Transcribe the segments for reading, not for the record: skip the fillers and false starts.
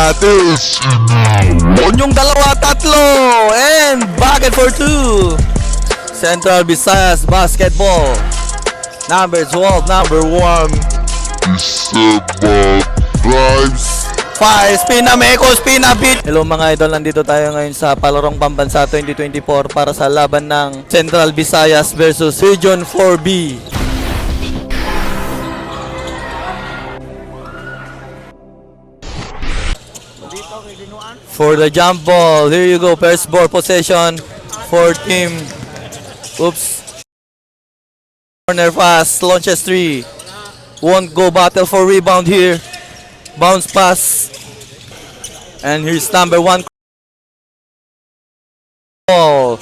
Atis. Yung dalawa, tatlo. And bucket for two. Central Visayas basketball. Number 12, number 1. Isabel drives. Fire, spin na Meko, spin na beat. Hello mga idol, nandito tayo ngayon sa Palarong Pambansa 2024 para sa laban ng Central Visayas versus Region 4B. For the jump ball, here you go, first ball possession for team. Oops. Corner pass, launches 3. Won't go, battle for rebound here. Bounce pass. And here's number 1. Ball.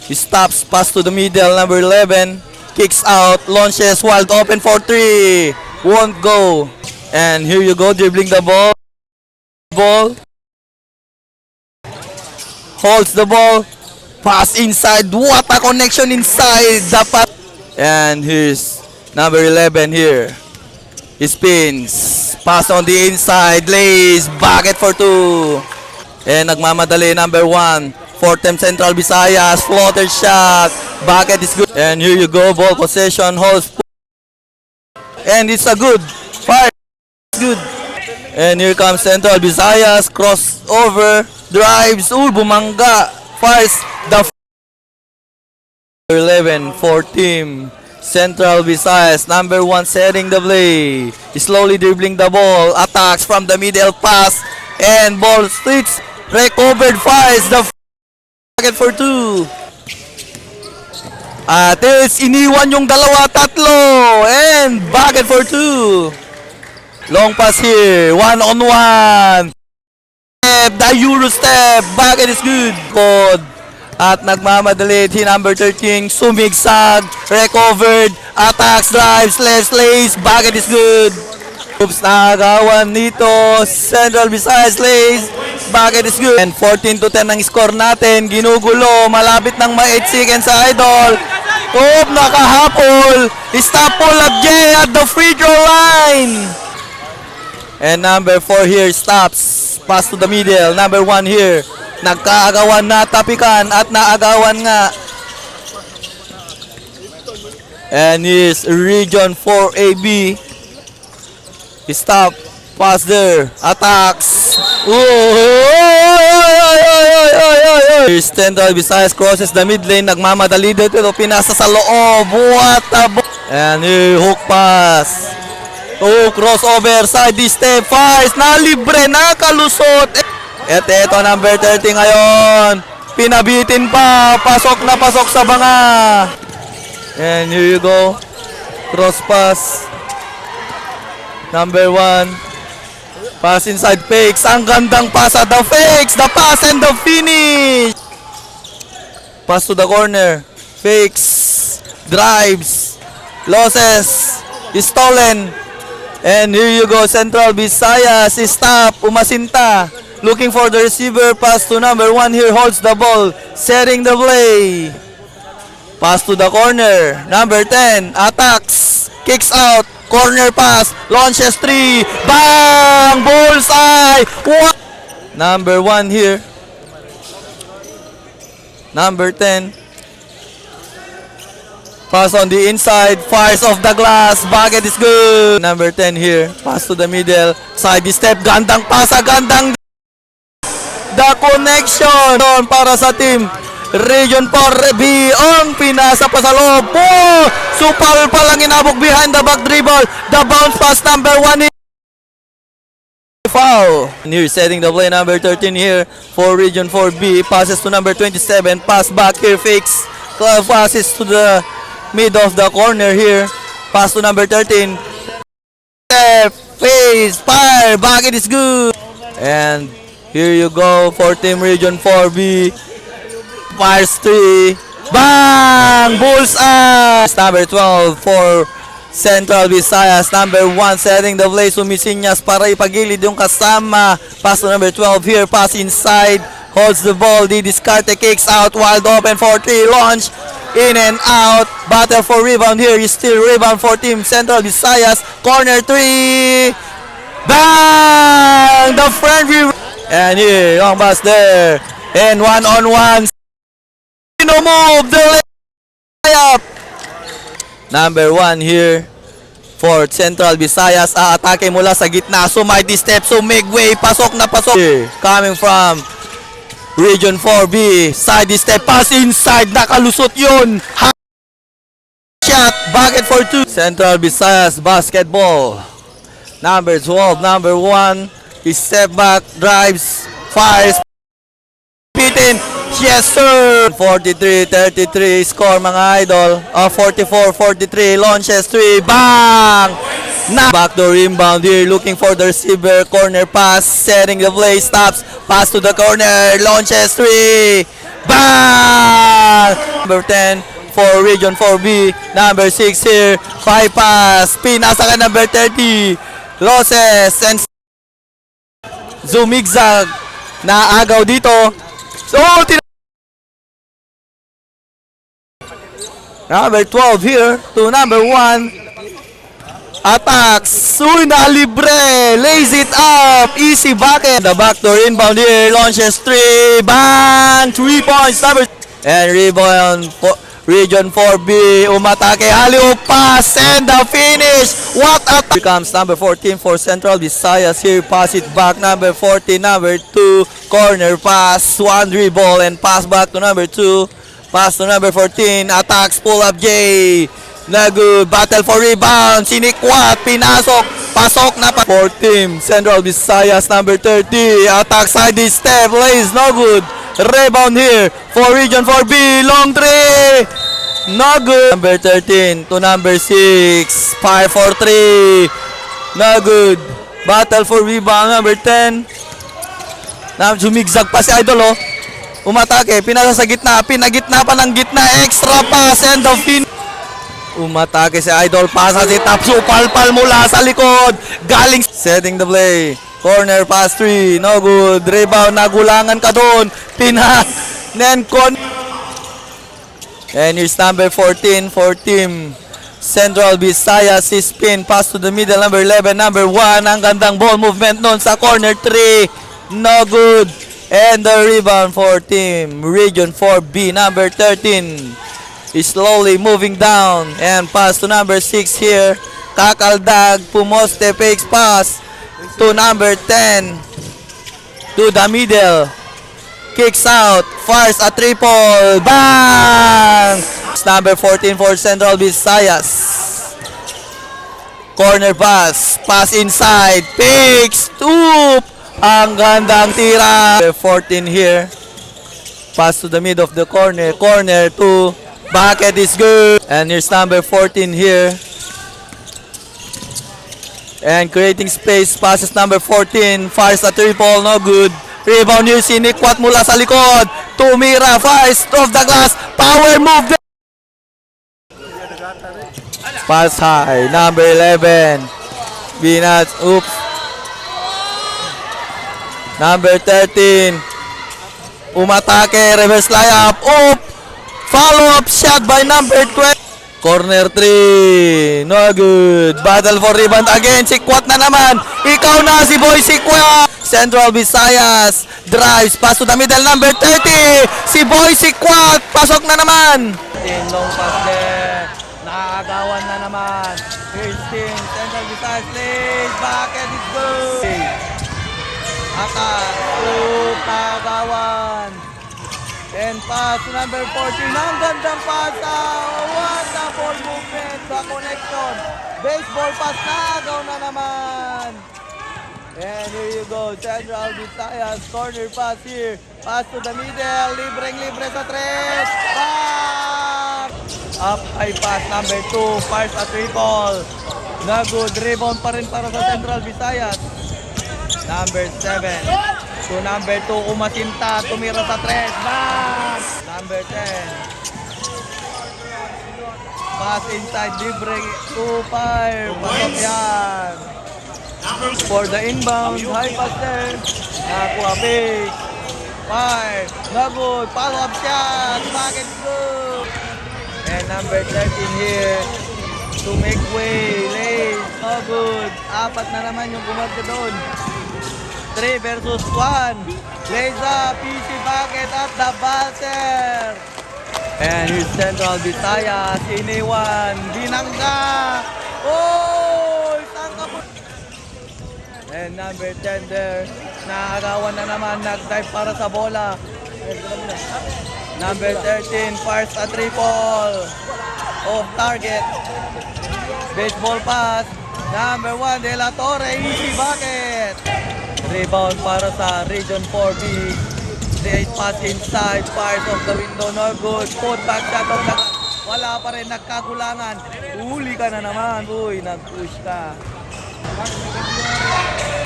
He stops, pass to the middle, number 11. Kicks out, launches, wide open for 3. Won't go. And here you go, dribbling the ball. Holds the ball. Pass inside. What a connection inside. Dapat. And here's number 11 here. He spins. Pass on the inside. Lays. Bucket for 2. And nagmamadali number 1. Fourth time Central Visayas. Floater shot. Bucket is good. And here you go. Ball possession. Holds. And it's a good. Fire. Good. And here comes Central Visayas. Crossover. Drives. Bumangga. Fires the 11 for team Central Visayas. Number 1 setting the play. Slowly dribbling the ball. Attacks from the middle pass. And ball streaks. Recovered. Fires the bucket for 2. At it's iniwan yung dalawa, tatlo. And bucket for 2. Long pass here. 1-on-1. The Euro step. Bucket is good. Code. At nagmamadali. Number 13. Sumigsag. Recovered. Attacks. Drives. Left lays. Bucket is good. Oops. Nakagawan nito. Central Visayas lays. Bucket is good. And 14-10 ang score natin. Ginugulo. Malapit ng ma-8 seconds sa idol. Oops. Nakahapol. Stop po Lagje at the free throw line. And number 4 here stops. Pass to the middle. Number 1 here. Nagkaagawan na tapikan at naagawan nga. And here's Region 4AB. Stop. Pass there. Attacks. Here's Central Visayas crosses the mid lane. Nagmamadali dito. Pinasa sa loob. What a and here hook pass. Crossover, side step, fires, nalibre, nakalusot. At ito, number 30 ngayon. Pinabitin pa, pasok na pasok sa banga. And here you go. Cross pass. Number 1. Pass inside fakes. Ang gandang pasa, the fakes, the pass and the finish. Pass to the corner. Fakes. Drives. Losses. Stolen. And here you go, Central Visayas. Stop, umasinta. Looking for the receiver. Pass to number 1 here. Holds the ball. Setting the play. Pass to the corner. Number 10. Attacks. Kicks out. Corner pass. Launches 3. Bang! Bullseye! What? Number 1 here. Number 10. Pass on the inside, fires off the glass, bucket is good. Number 10 here, pass to the middle, side step, gandang pasa, gandang the connection para sa team Region 4B. Ang pinasa pa sa loob. Supal pa lang inabok behind the back dribble. The bounce pass number 1 foul. And here setting the play number 13 here for Region 4B. Passes to number 27, pass back here, fakes. Passes to the mid of the corner here. Pass to number 13. Face, fire, bucket is good. And here you go for team Region 4B. Fires 3. Bang! Bullseye! Number 12 for Central Visayas. Number 1 setting the play. Sumisinyas para ipagilid yung kasama. Pass to number 12 here. Pass inside. Holds the ball. The discard kicks out. Wide open for 3. Launch. In and out. Battle for rebound here. Still rebound for team Central Visayas. Corner 3. Bang! The friendly. And here, long pass there. And one-on-one. No move. The layup. Number 1 here for Central Visayas. Aatake mula sa gitna. So mighty step. So make way. Pasok na pasok. Here, coming from Region 4B. Side step. Pass inside. Nakalusot yun. Shot. Bucket for 2. Central Visayas basketball. Number 12. Number 1. He step back. Drives. Fires. Pitin. Yes, sir! 43-33 score, mga idol. 44-43. Launches 3. Bang! Backdoor rebound here. Looking for the receiver. Corner pass. Setting the play. Stops. Pass to the corner. Launches 3. Bang! Number 10 for Region 4B. Number 6 here. Bypass. Pinasa ka number 30. Losses. And zumigzag. Naagaw dito. So, number 12 here to number 1. Attacks. Uy, libre. Lays it up. Easy bucket. The backdoor inbound here. Launches 3. Bang! 3 points. And rebound for Region 4B. Umatake. Alley-oop pass. And the finish. What a Here comes number 14 for Central Visayas here. Pass it back. Number 14. Number 2. Corner pass. 1 dribble and pass back to number 2. Pass to number 14. Attacks. Pull up J. Na good. Battle for rebound. Sinikwat. Pinasok. Pasok na pa. 14. Central Visayas. Number 30. Attack side step. Lays. No good. Rebound here for Region 4B. Long 3. No good. Number 13 to number 6. 5 for 3. No good. Battle for rebound. Number 10. Jumigzag pa si Idol, oh. Umatake. Pinasa sa gitna. Pinagitna pa ng gitna. Extra pass and the fin. Umatake si Idol. Pasa si Tapso. Palpal mula sa likod. Galing. Setting the play. Corner pass 3. No good. Rebound. Nagulangan ka doon. Nencon. And here's number 14 for team Central Visayas. Spin. Pass to the middle. Number 11. Number 1. Ang gandang ball movement noon sa corner 3. No good. And the rebound for team Region 4B. Number 13 is slowly moving down. And pass to number 6 here. Kakaldag. Pumoste. Fakes pass to number 10. To the middle. Kicks out. Fires a triple. Bang! It's number 14 for Central Visayas. Corner pass. Pass inside. Picks. Oop! Ang gandang tira. 14 here. Pass to the mid of the corner. Corner 2. Bucket is good. And here's number 14 here. And creating space. Passes number 14. Fires a triple. No good. Rebound here. Sinikwat mula sa likod. Tumira. Fires off the glass. Power move. Pass high. Number 11. Binats. Oops. Number 13. Umatake. Reverse layup. Oop. Follow up shot by number 12. Corner 3. No good. Battle for rebound again. Sikwat na naman. Ikaw na si Boy Sikwat. Central Visayas. Drives. Pass to the middle. Number 30. Si Boy Sikwat. Pasok na naman. Long pass there. Nakagawan na naman. Here's team. Central Visayas plays. Bucket is good. Attack. Tagawan. And pass to number 14. Ang gandang pasa. Wonderful movement sa connection. Baseball pass. Nagaw na naman. And here you go. Central Visayas. Corner pass here. Pass to the middle. Libreng-libre sa tres. Back! Up ay pass. Number 2. Fires a triple. Na good. Rebound pa rin para sa Central Visayas. Number 7. To number 2, umasinta, tumira sa 3. Back! Number 10. Pass inside, libre, 2-5. Pasok yan. For the inbound, high pass there. Nakuha big. 5. Na good. Follow up shot. Bucket good. And number 13 here. To make way. Lays. no good. Apat na naman yung gumagda doon. 3 versus 1. Lays up, PC Bucket at the buzzer. And here's Central Visayas, iniwan, binangga. Oh! Sangka po. And number 10 there, naagawan na naman, nag-dive para sa bola. Number 13, fires a triple. Off target. Baseball pass. Number 1, De La Torre, easy bucket. Rebound para sa Region 4B. Straight pass inside, fires off the window, no good. Put back shot of the glass. Wala pa rin, nagkagulangan. Uli ka na naman, uy, nag-push ka.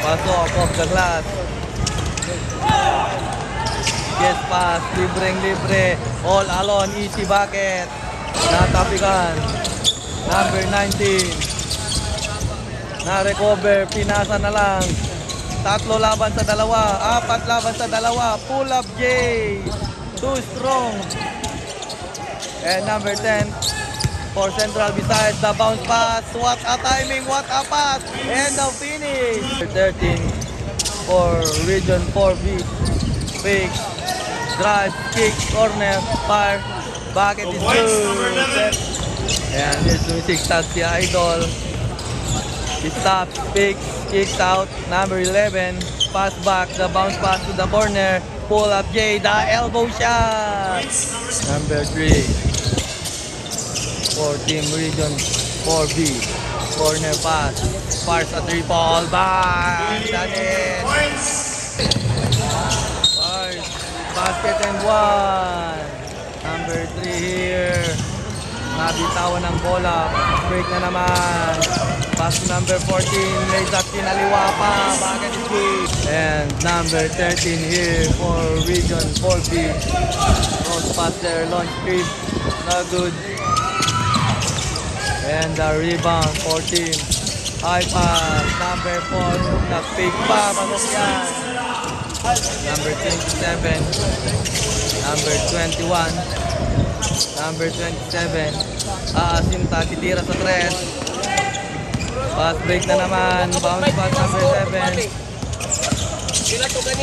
Pasok off the glass. Yes pass, libreng-libre. All alone, easy bucket. Natapikan. Number 19. Na-recover, pinasa na lang. 3 laban sa 2, 4 laban sa 2. Pull up J. Too strong. And number 10 for Central Visayas, the bounce pass. What a timing, what a pass. And the finish. 13 for Region 4B. Fake. Drive, kick, corner, fire. Bucket is good. And here's music tag si Idol. He stops, picks, kicks out. Number 11, pass back, the bounce pass to the corner. Pull up J, the elbow shot. Number 3, for Team Region 4B. Corner pass, fires a triple, bang! That's it. Fires, basket and 1. Number 3 here. Nabitawan ng bola. Break na naman. Pass to number 14. Lays up kinaliwa pa. Bucket is good. And number 13 here for Region 4B. Cross pass there. Launch screen. Not good. And the rebound 14. High pass. Number 4. Nag-pick pa. Pasok yan. Number 27. Number 21. Number 27, Asinta, titira sa 3. Pass break na naman, bounce pass number 7.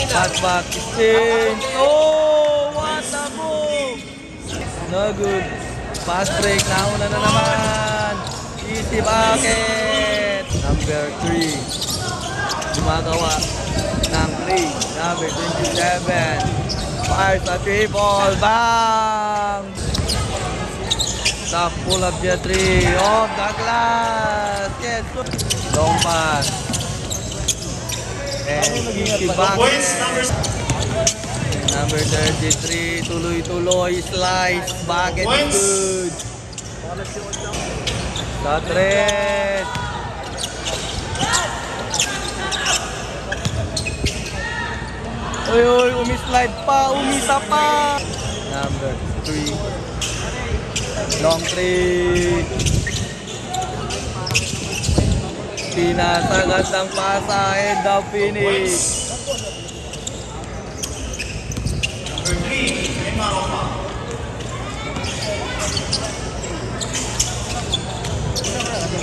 Pass back, exchange. Oh, what a move! No good. Pass break, nauna na naman. Easy bucket. Number 3, gumagawa ng 3. Number 27. Fires a triple, bang! Stop, pull up the 3, off the glass, yes! Long pass. And easy bucket. Number 33, tuloy-tuloy, slice, bucket good. Shot red. Uy, uy, umislide pa, umisa pa. Number 3. Long 3. Pinasagad ng pasa and the finish.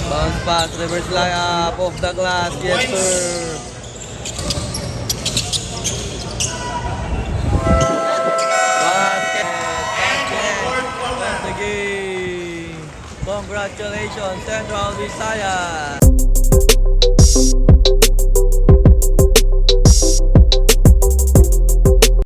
Bounce pass, reverse layup, off the glass, yes sir. Congratulations, Central Visayas!